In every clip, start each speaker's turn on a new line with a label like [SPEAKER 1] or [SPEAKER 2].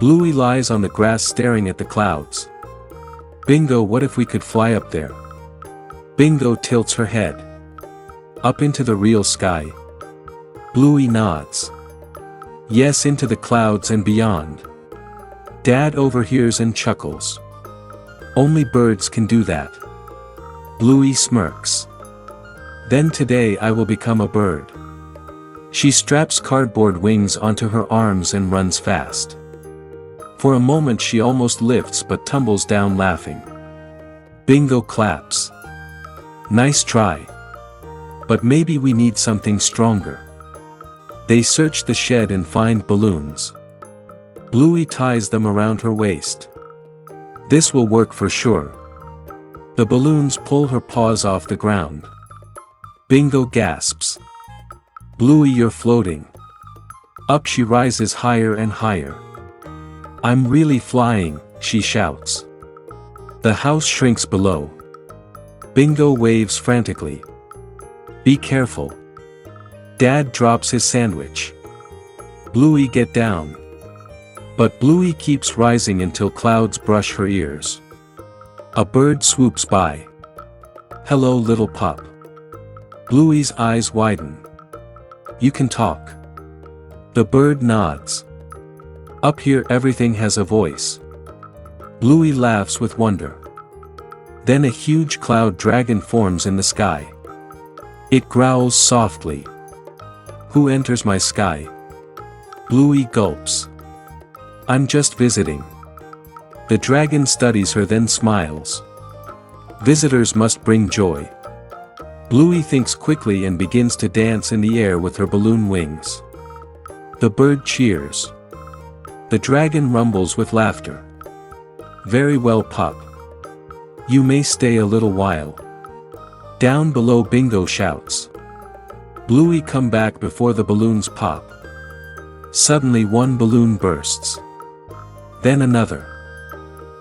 [SPEAKER 1] Bluey lies on the grass staring at the clouds. Bingo, what if we could fly up there? Bingo tilts her head. Up into the real sky. Bluey nods. Yes, into the clouds and beyond. Dad overhears and chuckles. Only birds can do that. Bluey smirks. Then today I will become a bird. She straps cardboard wings onto her arms and runs fast. For a moment she almost lifts but tumbles down laughing. Bingo claps. Nice try. But maybe we need something stronger. They search the shed and find balloons. Bluey ties them around her waist. This will work for sure. The balloons pull her paws off the ground. Bingo gasps. Bluey, you're floating. Up she rises higher and higher. I'm really flying, she shouts. The house shrinks below. Bingo waves frantically. Be careful. Dad drops his sandwich. Bluey, get down. But Bluey keeps rising until clouds brush her ears. A bird swoops by. Hello, little pup. Bluey's eyes widen. You can talk. The bird nods. Up here everything has a voice. Bluey laughs with wonder. Then a huge cloud dragon forms in the sky. It growls softly. Who enters my sky? Bluey gulps. I'm just visiting. The dragon studies her, then smiles. Visitors must bring joy. Bluey thinks quickly and begins to dance in the air with her balloon wings. The bird cheers. The dragon rumbles with laughter. Very well, pup. You may stay a little while. Down below, Bingo shouts. Bluey, come back before the balloons pop. Suddenly one balloon bursts. Then another.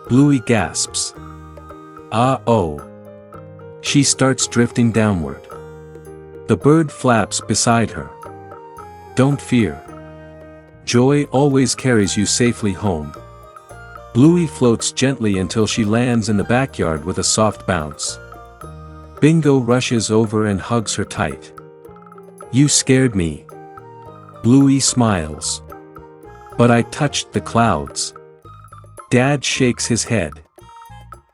[SPEAKER 1] Bluey gasps. Oh. She starts drifting downward. The bird flaps beside her. Don't fear. Joy always carries you safely home. Bluey floats gently until she lands in the backyard with a soft bounce. Bingo rushes over and hugs her tight. You scared me. Bluey smiles. But I touched the clouds. Dad shakes his head.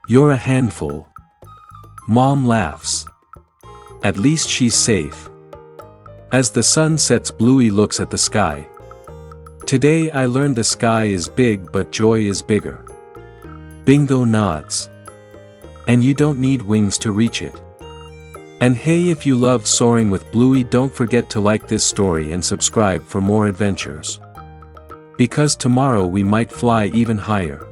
[SPEAKER 1] You're a handful. Mom laughs. At least she's safe. As the sun sets, Bluey looks at the sky. Today I learned the sky is big but joy is bigger. Bingo nods. And you don't need wings to reach it. And hey, if you loved soaring with Bluey, don't forget to like this story and subscribe for more adventures. Because tomorrow we might fly even higher.